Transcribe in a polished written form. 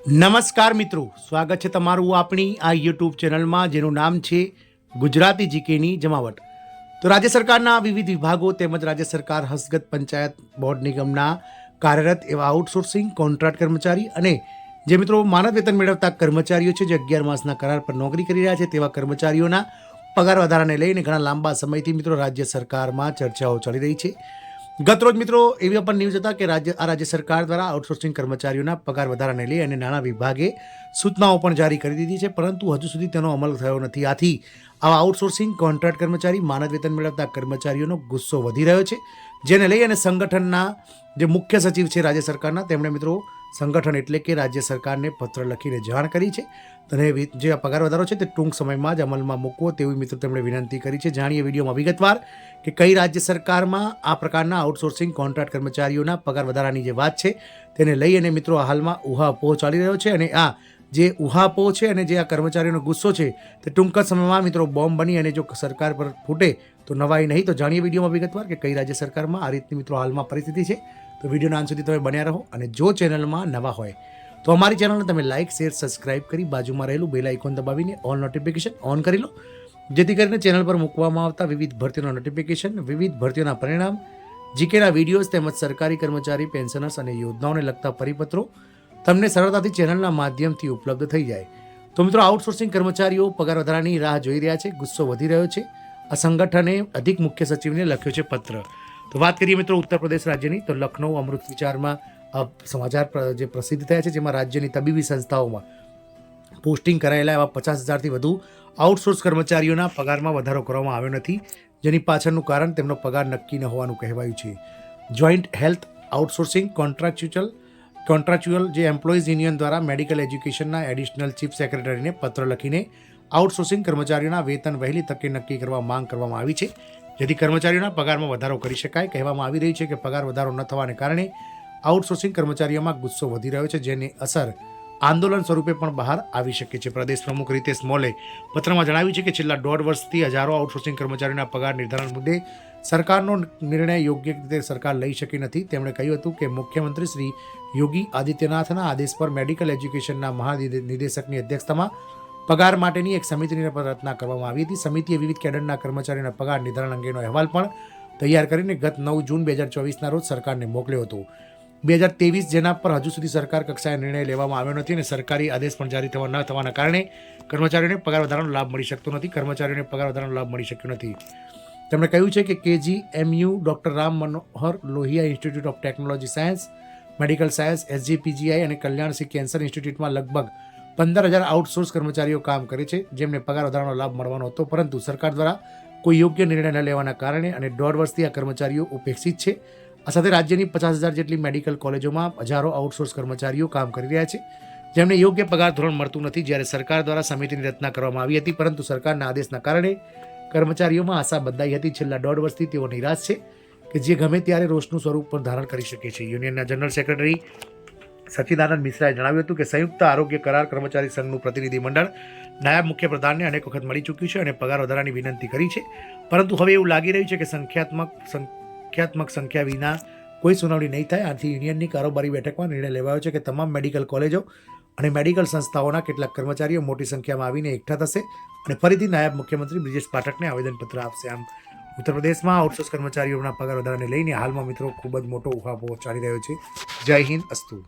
નમસ્કાર મિત્રો, સ્વાગત છે તમારું આપણી આ યુટ્યુબ ચેનલમાં જેનું નામ છે ગુજરાતી જીકેની જમાવટ. તો રાજ્ય સરકારના વિવિધ વિભાગો તેમજ રાજ્ય સરકાર હસ્તગત પંચાયત બોર્ડ નિગમના કાર્યરત એવા આઉટસોર્સિંગ કોન્ટ્રાક્ટ કર્મચારી અને જે મિત્રો માનદ વેતન મેળવતા કર્મચારીઓ છે જે 11 માસના કરાર પર નોકરી કરી રહ્યા છે તેવા કર્મચારીઓના પગાર વધારાને લઈને ઘણા લાંબા સમયથી મિત્રો રાજ્ય સરકારમાં ચર્ચાઓ ચાલી રહી છે. ગતરોજ મિત્રો એવી પણ ન્યૂઝ હતા કે રાજ્ય સરકાર દ્વારા આઉટસોર્સિંગ કર્મચારીઓના પગાર વધારાને લઈ અને નાણાં વિભાગે સૂચનાઓ પણ જારી કરી દીધી છે, પરંતુ હજુ સુધી તેનો અમલ થયો નથી. આથી આવા આઉટસોર્સિંગ કોન્ટ્રાક્ટ કર્મચારી માનદ વેતન મેળવતા કર્મચારીઓનો ગુસ્સો વધી રહ્યો છે, જેને લઈ અને સંગઠનના જે મુખ્ય સચિવ છે રાજ્ય સરકારના તેમણે મિત્રો સંગઠન એટલે કે રાજ્ય સરકારને પત્ર લખીને જાણ કરી છે અને જે આ પગાર વધારો છે તે ટૂંક સમયમાં જ અમલમાં મૂકવો તેવી મિત્રો તેમણે વિનંતી કરી છે. જાણીએ વિડીયોમાં વિગતવાર કે કઈ રાજ્ય સરકારમાં આ પ્રકારના આઉટસોર્સિંગ કોન્ટ્રાક્ટ કર્મચારીઓના પગાર વધારાની જે વાત છે તેને લઈ અને મિત્રો હાલમાં ઉહાપોહ ચાલી રહ્યો છે અને આ જે ઉહાપોહ છે અને જે આ કર્મચારીઓનો ગુસ્સો છે તે ટૂંક જ સમયમાં મિત્રો બોમ્બ બની અને જો સરકાર પર ફૂટે તો નવાઈ નહીં. તો જાણીએ વિડીયોમાં વિગતવાર કે કઈ રાજ્ય સરકારમાં આ રીતની મિત્રો હાલમાં પરિસ્થિતિ છે. તો વિડીયોના અંત સુધી તમે બન્યા રહો અને જો ચેનલમાં નવા હોય તો અમારી ચેનલને તમે લાઇક, શેર, સબસ્ક્રાઇબ કરી બાજુમાં રહેલું બેલ આઇકોન દબાવીને ઓલ નોટિફિકેશન ઓન કરી લો, જેથી કરીને ચેનલ પર મૂકવામાં આવતા વિવિધ ભરતીઓના નોટિફિકેશન, વિવિધ ભરતીઓના પરિણામ, જીકેના વિડીયોઝ તેમજ સરકારી કર્મચારી, પેન્શનર્સ અને યોજનાઓને લગતા પરિપત્રો તમને સરળતાથી ચેનલના માધ્યમથી ઉપલબ્ધ થઈ જાય. તો મિત્રો આઉટસોર્સિંગ કર્મચારીઓ પગાર વધારાની રાહ જોઈ રહ્યા છે, ગુસ્સો વધી રહ્યો છે. આ સંગઠને અધિક મુખ્ય સચિવને લખ્યો છે પત્ર. તો વાત કરીએ મિત્રો ઉત્તર પ્રદેશ રાજ્યની, તો લખનઉ અમૃત વિચારમાં સમાચાર જે પ્રસિદ્ધ થયા છે, જેમાં રાજ્યની તબીબી સંસ્થાઓમાં પોસ્ટિંગ કરાયેલા એવા 50,000થી વધુ આઉટસોર્સ કર્મચારીઓના પગારમાં વધારો કરવામાં આવ્યો નથી, જેની પાછળનું કારણ તેમનો પગાર નક્કી ન હોવાનું કહેવાયું છે. જોઈન્ટ હેલ્થ આઉટસોર્સિંગ કોન્ટ્રાક્ચ્યુઅલ જે એમ્પ્લોઈઝ યુનિયન દ્વારા મેડિકલ એજ્યુકેશનના એડિશનલ ચીફ સેક્રેટરીને પત્ર લખીને આઉટસોર્સિંગ કર્મચારીઓના વેતન વહેલી તકે નક્કી કરવા માંગ કરવામાં આવી છે, જેથી કર્મચારીઓના પગારમાં વધારો કરી શકાય. કહેવામાં આવી રહી છે કે પગાર વધારો ન થવાને કારણે આઉટસોર્સિંગ કર્મચારીઓમાં ગુસ્સો વધી રહ્યો છે, જેની અસર આંદોલન સ્વરૂપે પણ બહાર આવી શકે છે. પ્રદેશ પ્રમુખ રીતેશ મોલે પત્રમાં જણાવ્યું છે કે છેલ્લા 1.5 વર્ષથી હજારો આઉટસોર્સિંગ કર્મચારીઓના પગાર નિર્ધારણ મુદ્દે સરકારનો નિર્ણય યોગ્ય રીતે સરકાર લઈ શકી નથી. તેમણે કહ્યું હતું કે મુખ્યમંત્રી શ્રી યોગી આદિત્યનાથના આદેશ પર મેડિકલ એજ્યુકેશનના મહાનિદેશકની અધ્યક્ષતામાં પગાર માટેની એક સમિતિની રચના કરવામાં આવી હતી. સમિતિએ વિવિધ કેડરના કર્મચારીઓના પગાર નિર્ધારણ અંગેનો અહેવાલ પણ તૈયાર કરીને ગત 9 જૂન 2024ના રોજ સરકારને મોકલ્યો હતો. 2023 જેના પર હજુ સુધી સરકાર કક્ષાએ નિર્ણય લેવામાં આવ્યો નથી અને સરકારી આદેશ પણ જારી ન થવાના કારણે કર્મચારીઓને પગાર વધારાનો લાભ મળી શકતો નથી. કર્મચારીઓને પગાર વધારાનો લાભ મળી શક્યો નથી. તેમણે કહ્યું છે કે KGMU, doctor Ram Manohar Lohia institute of technology science, medical science, SGPGI અને કલ્યાણસિંહ કેન્સર ઇન્સ્ટિટ્યૂટમાં લગભગ 15,000 આઉટસોર્સ કર્મચારીઓ કામ કરે છે, જેમને પગાર વધારાનો લાભ મળવાનો હતો, પરંતુ સરકાર દ્વારા કોઈ યોગ્ય નિર્ણય ન લેવાના કારણે અને 1.5 વર્ષથી આ કર્મચારીઓ ઉપેક્ષિત છે. આ સાથે રાજ્યની 50,000 જેટલી મેડિકલ કોલેજોમાં હજારો આઉટસોર્સ કર્મચારીઓ કામ કરી રહ્યા છે, જેમને યોગ્ય પગાર ધોરણ મળતું નથી. જ્યારે સરકાર દ્વારા સમિતિની રચના કરવામાં આવી હતી, પરંતુ સરકારના આદેશના કારણે કર્મચારીઓમાં આશા બંધાઈ હતી. છેલ્લા 1.5 વર્ષથી તેઓ નિરાશ છે કે જે ગમે ત્યારે રોષનું સ્વરૂપ પણ ધારણ કરી શકે છે. યુનિયનના જનરલ સેક્રેટરી સચ્ચિદાનંદ મિશ્રાએ જણાવ્યું હતું કે સંયુક્ત આરોગ્ય કરાર કર્મચારી સંઘનું પ્રતિનિધિ મંડળ નાયબ મુખ્યપ્રધાનને અનેક વખત મળી ચૂક્યું છે અને પગાર વધારાની વિનંતી કરી છે, પરંતુ હવે એવું લાગી રહ્યું છે કે સંખ્યાત્મક સંખ્યા વિના કોઈ સુનાવણી નહીં થાય. આથી યુનિયનની કારોબારી બેઠકમાં નિર્ણય લેવાયો છે કે તમામ મેડિકલ કોલેજો અને મેડિકલ સંસ્થાઓના કેટલાક કર્મચારીઓ મોટી સંખ્યામાં આવીને એકઠા થશે અને ફરીથી નાયબ મુખ્યમંત્રી બ્રિજેશ પાઠકને આવેદનપત્ર આપશે. આમ ઉત્તર પ્રદેશમાં આઉટસોર્સ કર્મચારીઓના પગાર વધારાને લઈને હાલમાં મિત્રો ખૂબ જ મોટો ઉહાપોહ ચાલી રહ્યો છે. જય હિન્દ, અસ્તુ.